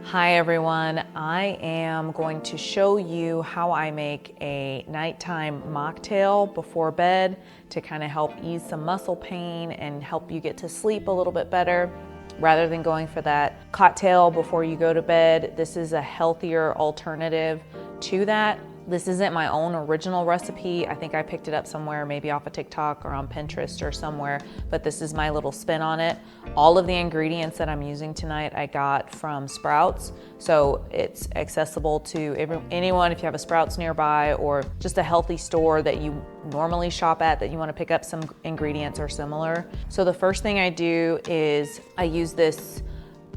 Hi everyone, I am going to show you how I make a nighttime mocktail before bed to kind of help ease some muscle pain and help you get to sleep a little bit better rather than going for that cocktail before you go to bed. This is a healthier alternative to that. This isn't my own original recipe. I think I picked it up somewhere, maybe off of TikTok or on Pinterest or somewhere, but this is my little spin on it. All of the ingredients that I'm using tonight I got from Sprouts, so it's accessible to anyone if you have a Sprouts nearby or just a healthy store that you normally shop at that you want to pick up some ingredients or similar. So the first thing I do is I use this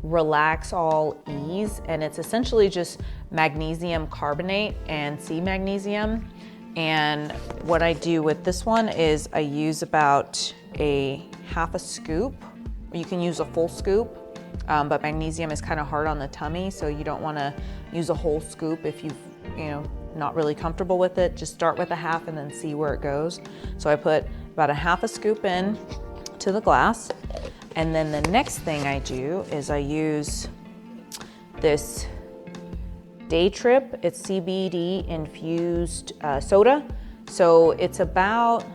Relax All Ease, and it's essentially just magnesium carbonate and sea magnesium. And what I do with this one is I use about a half a scoop. You can use a full scoop, but magnesium is kind of hard on the tummy, so you don't want to use a whole scoop if you're not really comfortable with it. Just start with a half and then see where it goes. So I put about a half a scoop in to the glass. And then the next thing I do is I use this Day Trip. It's CBD infused soda. So it's about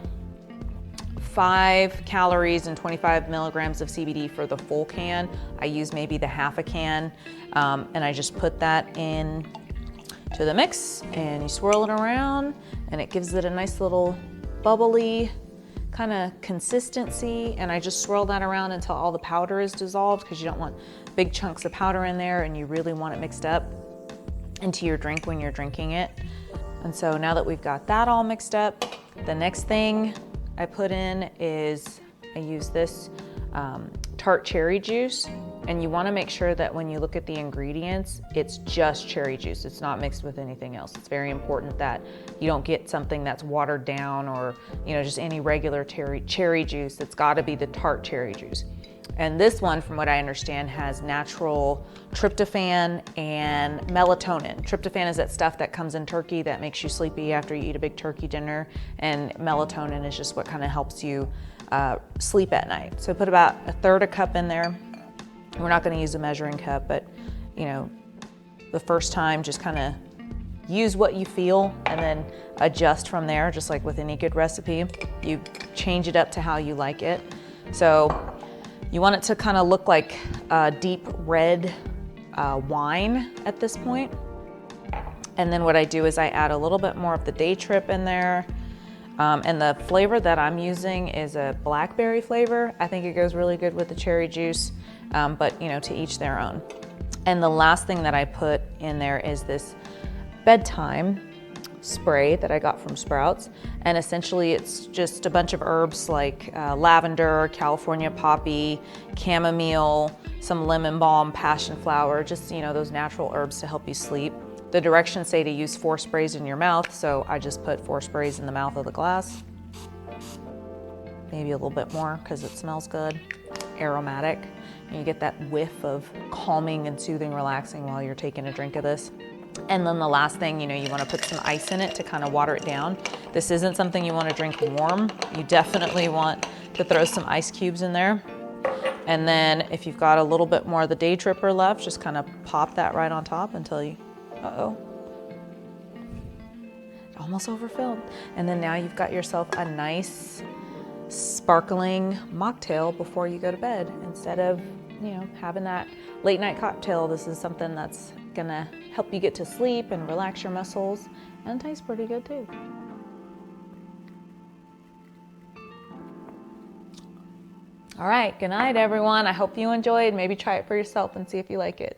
5 calories and 25 milligrams of CBD for the full can. I use maybe the half a can, and I just put that in to the mix and you swirl it around and it gives it a nice little bubbly kind of consistency, and I just swirl that around until all the powder is dissolved, because you don't want big chunks of powder in there and you really want it mixed up into your drink when you're drinking it. And so now that we've got that all mixed up, the next thing I put in is I use this tart cherry juice, and you want to make sure that when you look at the ingredients, it's just cherry juice. It's not mixed with anything else. It's very important that you don't get something that's watered down or just any regular cherry juice. It's got to be the tart cherry juice. And this one, from what I understand, has natural tryptophan and melatonin. Tryptophan is that stuff that comes in turkey that makes you sleepy after you eat a big turkey dinner, and melatonin is just what kind of helps you sleep at night. So put about a third a cup in there. We're not going to use a measuring cup, but the first time just kind of use what you feel and then adjust from there, just like with any good recipe. You change it up to how you like it. So you want it to kind of look like a deep red wine at this point. And then what I do is I add a little bit more of the Day Trip in there. And the flavor that I'm using is a blackberry flavor. I think it goes really good with the cherry juice, but to each their own. And the last thing that I put in there is this bedtime spray that I got from Sprouts. And essentially it's just a bunch of herbs like lavender, California poppy, chamomile, some lemon balm, passion flower, just those natural herbs to help you sleep. The directions say to use 4 sprays in your mouth, so I just put 4 sprays in the mouth of the glass. Maybe a little bit more because it smells good, aromatic. And you get that whiff of calming and soothing, relaxing while you're taking a drink of this. And then the last thing, you want to put some ice in it to kind of water it down. This isn't something you want to drink warm. You definitely want to throw some ice cubes in there. And then if you've got a little bit more of the Day Tripper left, just kind of pop that right on top until you almost overfilled. And then now you've got yourself a nice sparkling mocktail before you go to bed. Instead of having that late night cocktail, this is something that's gonna help you get to sleep and relax your muscles, and it tastes pretty good too. All right, good night everyone. I hope you enjoyed. Maybe try it for yourself and see if you like it.